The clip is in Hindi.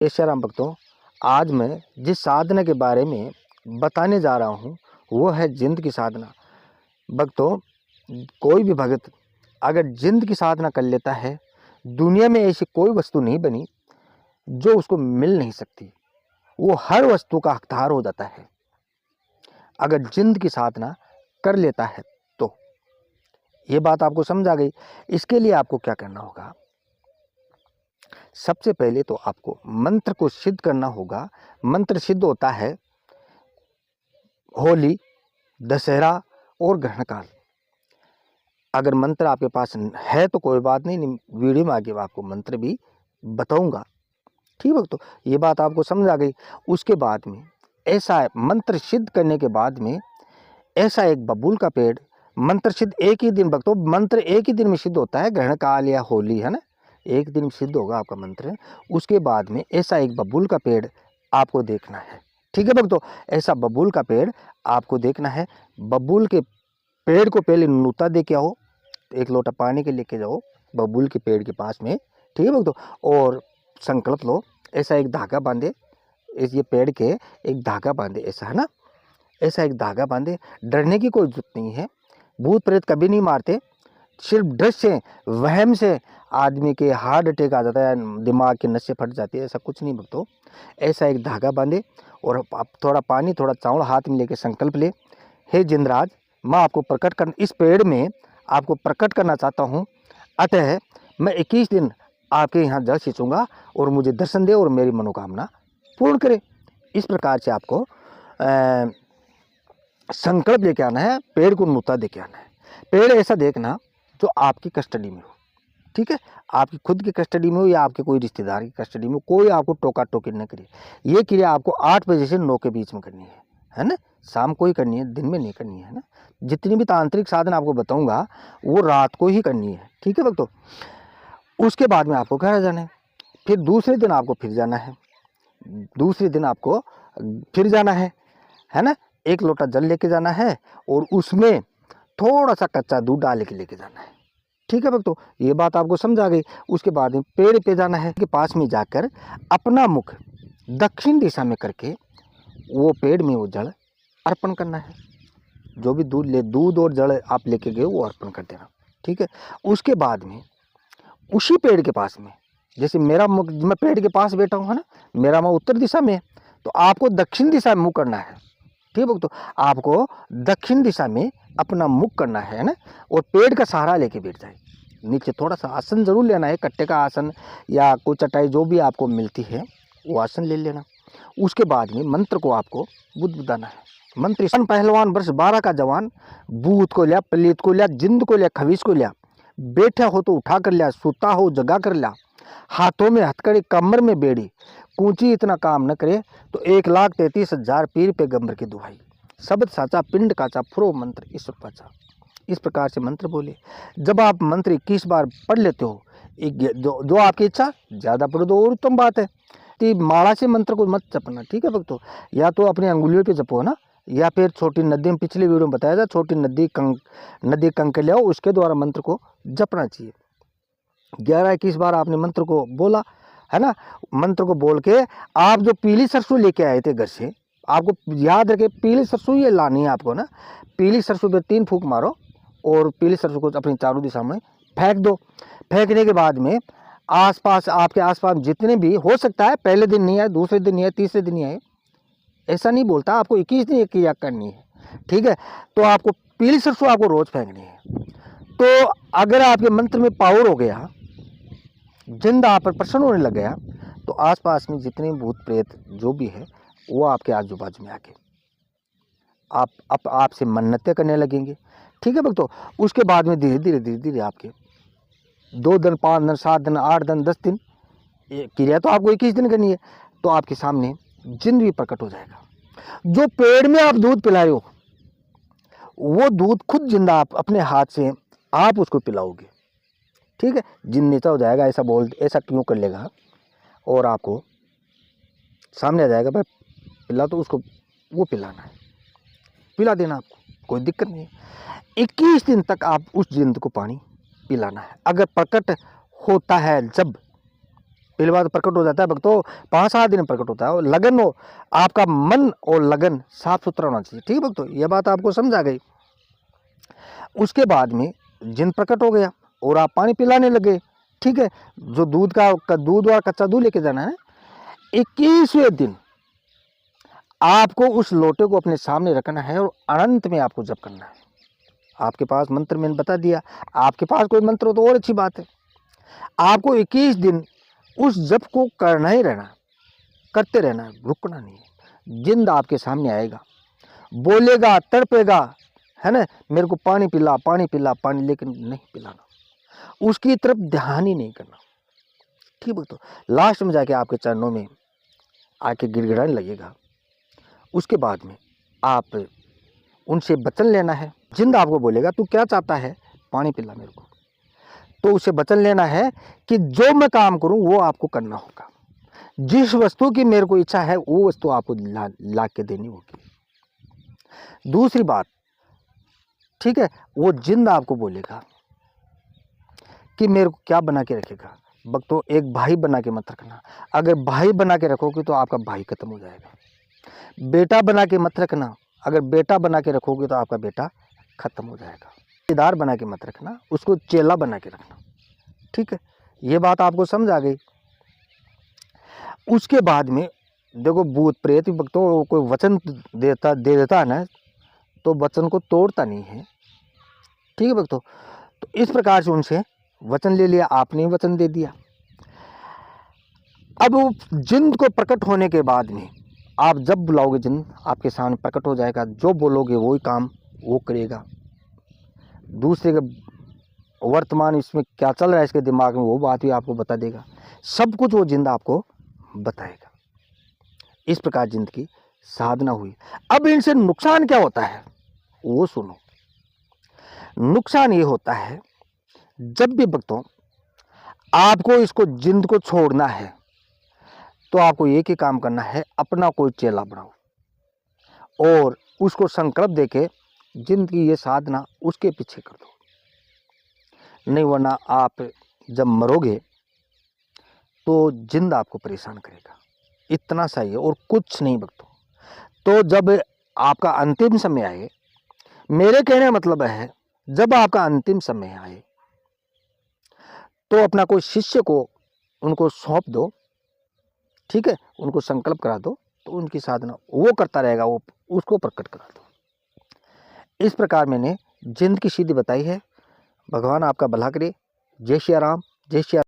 पेशाराम भक्तों, आज मैं जिस साधना के बारे में बताने जा रहा हूँ वो है जिंद की साधना। भक्तों, कोई भी भगत अगर जिंद की साधना कर लेता है, दुनिया में ऐसी कोई वस्तु नहीं बनी जो उसको मिल नहीं सकती। वो हर वस्तु का हकदार हो जाता है अगर जिंद की साधना कर लेता है तो। ये बात आपको समझ आ गई। इसके लिए आपको क्या करना होगा? सबसे पहले तो आपको मंत्र को सिद्ध करना होगा। मंत्र सिद्ध होता है होली, दशहरा और ग्रहण काल। अगर मंत्र आपके पास है तो कोई बात नहीं, वीडियो में आगे आपको मंत्र भी बताऊंगा। ठीक है, तो ये बात आपको समझ आ गई। उसके बाद में ऐसा मंत्र सिद्ध करने के बाद में ऐसा एक बबूल का पेड़, मंत्र सिद्ध एक ही दिन, भक्तों मंत्र एक ही दिन में सिद्ध होता है, ग्रहण काल या होली है ना, एक दिन में सिद्ध होगा आपका मंत्र। उसके बाद में ऐसा एक बबूल का पेड़ आपको देखना है। ठीक है भक्तों, ऐसा बबूल का पेड़ आपको देखना है। बबूल के पेड़ को पहले नूता दे के आओ, एक लोटा पानी के लेके जाओ बबूल के पेड़ के पास में। ठीक है भक्तों, और संकल्प लो, ऐसा एक धागा बांधे, इस ये पेड़ के एक धागा बांधे, ऐसा है ना, ऐसा एक धागा बांधे। डरने की कोई जरूरत नहीं है, भूत प्रेत कभी नहीं मारते। सिर्फ डर से, वहम से आदमी के हार्ट अटैक आ जाता है, दिमाग की नसें फट जाती है, ऐसा कुछ नहीं भक्तों। ऐसा एक धागा बांधे और आप थोड़ा पानी थोड़ा चावल हाथ में लेके संकल्प ले, हे जिंदराज, मैं आपको प्रकट कर, इस पेड़ में आपको प्रकट करना चाहता हूँ, अतः मैं 21 दिन आपके यहाँ जल सींचूंगा और मुझे दर्शन दे और मेरी मनोकामना पूर्ण करे। इस प्रकार से आपको संकल्प लेके आना है, पेड़ को नुता दे के आना है। पेड़ ऐसा देखना जो आपकी कस्टडी में हो। ठीक है, आपकी खुद की कस्टडी में हो या आपके कोई रिश्तेदार की कस्टडी में हो, कोई आपको टोका टोकी न करे। ये क्रिया आपको 8 बजे से 9 के बीच में करनी है ना, शाम को ही करनी है, दिन में नहीं करनी है ना। जितनी भी तांत्रिक साधन आपको बताऊंगा वो रात को ही करनी है। ठीक है भक्तों, उसके बाद में आपको घर आ जाना है। फिर दूसरे दिन आपको फिर जाना है, दूसरे दिन आपको फिर जाना है ना। एक लोटा जल लेके जाना है और उसमें थोड़ा सा कच्चा दूध डाल के लेके जाना है। ठीक है भक्तों, ये बात आपको समझ आ गई। उसके बाद में पेड़ पे जाना है, के पास में जाकर अपना मुख दक्षिण दिशा में करके वो पेड़ में वो जल अर्पण करना है। जो भी दूध और जल आप लेके गए वो अर्पण कर देना। ठीक है, उसके बाद में उसी पेड़ के पास में, जैसे मेरा मुख, मैं पेड़ के पास बैठा हूँ है ना, मेरा मुँह उत्तर दिशा में है, तो आपको दक्षिण दिशा में मुँह करना है। ठीक है, तो आपको दक्षिण दिशा में अपना मुख करना है ना, और पेड़ का सहारा लेके बैठ जाए। नीचे थोड़ा सा आसन जरूर लेना है, कट्टे का आसन या कोई चटाई जो भी आपको मिलती है वो आसन ले लेना। उसके बाद में मंत्र को आपको बुदबुदाना है। मंत्र, पहलवान वर्ष 12 का जवान, भूत को लिया, प्रेत को लिया, जिंद को लिया, खबीस को लिया, बैठा हो तो उठा कर लिया, सुता हो जगा कर लिया, हाथों में हथकड़ी, कमर में बेड़ी, कूची इतना काम न करे तो 1,33,000 पीर पैगंबर की दुहाई, शब्द साचा पिंड काचा, फुरो मंत्र ईश्वर पाचा। इस प्रकार से मंत्र बोले। जब आप मंत्र 21 बार पढ़ लेते हो, जो आपकी इच्छा, ज़्यादा पढ़ो तो और उत्तम बात है। तो माला से मंत्र को मत जपना। ठीक है भक्तों, या तो अपनी अंगुलियों पे जपो ना, या फिर छोटी नदी में, पिछले वीडियो में बताया था, छोटी नदी कंक ले आओ, उसके द्वारा मंत्र को जपना चाहिए। 11-21 बार आपने मंत्र को बोला है ना। मंत्र को बोल के आप जो पीली सरसों लेके आए थे घर से, आपको याद रखे पीली सरसों ये लानी है आपको ना। पीली सरसों पे 3 फूंक मारो और पीली सरसों को अपनी चारों दिशा में फेंक दो। फेंकने के बाद में आसपास, आपके आसपास जितने भी हो सकता है, पहले दिन नहीं आए, दूसरे दिन नहीं आए, तीसरे दिन नहीं आए, ऐसा नहीं बोलता, आपको 21 दिन एक क्रिया करनी है। ठीक है, तो आपको पीली सरसों आपको रोज फेंकनी है। तो अगर आपके मंत्र में पावर हो गया, जिंद आप पर प्रसन्न होने लग गया, तो आसपास में जितने भूत प्रेत जो भी है वो आपके आजू बाजू में आके आपसे मन्नतें करने लगेंगे। ठीक है भक्तों, उसके बाद में धीरे धीरे आपके 2 दिन, 5 दिन, 7 दिन, 8 दिन, 10 दिन, क्रिया तो आपको 21 दिन करनी है, तो आपके सामने जिंद भी प्रकट हो जाएगा। जो पेड़ में आप दूध पिला रहे हो वो दूध खुद जिंदा आप अपने हाथ से आप उसको पिलाओगे। ठीक है, जिन नीचा हो जाएगा, ऐसा क्यों कर लेगा और आपको सामने आ जाएगा, भाई पिला, तो उसको वो पिलाना है, पिला देना, आपको कोई दिक्कत नहीं है। 21 दिन तक आप उस जिंद को पानी पिलाना है। अगर प्रकट होता है, जब पहली बार प्रकट हो जाता है भक्तों 5-7 दिन में प्रकट होता है। और लगन हो, आपका मन और लगन साफ सुथरा होना चाहिए। ठीक है भक्तों, ये बात आपको समझ आ गई। उसके बाद में जिन प्रकट हो गया और आप पानी पिलाने लगे। ठीक है, जो दूध और कच्चा दूध लेके जाना है, 21वें दिन आपको उस लोटे को अपने सामने रखना है और अनंत में आपको जप करना है। आपके पास मंत्र मैंने बता दिया, आपके पास कोई मंत्र हो तो और अच्छी बात है। आपको 21 दिन उस जप को करना ही रहना, करते रहना है, रुकना नहीं है। जिंद आपके सामने आएगा, बोलेगा, तड़पेगा, है ना, मेरे को पानी पिला पानी पिला पानी, लेकिन नहीं पिलाना, उसकी तरफ ध्यान ही नहीं करना। ठीक है, तो लास्ट में जाके आपके चरणों में आके गिड़गिड़ाने लगेगा। उसके बाद में आप उनसे वचन लेना है। जिंद आपको बोलेगा तू क्या चाहता है, पानी पिला मेरे को, तो उसे वचन लेना है कि जो मैं काम करूं वो आपको करना होगा। जिस वस्तु की मेरे को इच्छा है वो वस्तु आपको ला के देनी होगी। दूसरी बात, ठीक है, वो जिंद आपको बोलेगा कि मेरे को क्या बना के रखेगा। भक्तों, एक भाई बना के मत रखना। अगर भाई बना के रखोगे तो आपका भाई खत्म हो जाएगा। बेटा बना के मत रखना, अगर बेटा बना के रखोगे तो आपका बेटा खत्म हो जाएगा। रिश्तेदार बना के मत रखना, उसको चेला बना के रखना। ठीक है, ये बात आपको समझ आ गई। उसके बाद में देखो, भूत प्रेत भक्तों कोई वचन दे देता है ना, तो वचन को तोड़ता नहीं है। ठीक है भक्तों, तो इस प्रकार से उनसे वचन ले लिया, आपने वचन दे दिया। अब वो जिंद को प्रकट होने के बाद में आप जब बुलाओगे जिन आपके सामने प्रकट हो जाएगा। जो बोलोगे वही काम वो करेगा। दूसरे के वर्तमान इसमें क्या चल रहा है इसके दिमाग में वो बात भी आपको बता देगा। सब कुछ वो जिंद आपको बताएगा। इस प्रकार जिंद की साधना हुई। अब इनसे नुकसान क्या होता है वो सुनो। नुकसान ये होता है, जब भी भक्तों आपको इसको जिंद को छोड़ना है तो आपको एक ही काम करना है, अपना कोई चेला बनाओ और उसको संकल्प देके जिंद की ये साधना उसके पीछे कर दो। नहीं वरना आप जब मरोगे तो जिंद आपको परेशान करेगा। इतना सही है और कुछ नहीं भक्तों। तो जब आपका अंतिम समय आए, मेरे कहने का मतलब है जब आपका अंतिम समय आए तो अपना कोई शिष्य को उनको सौंप दो। ठीक है, उनको संकल्प करा दो, तो उनकी साधना वो करता रहेगा, वो उसको प्रकट करा दो। इस प्रकार मैंने जिंद की सीधी बताई है। भगवान आपका भला करे। जय श्री राम, जय श्री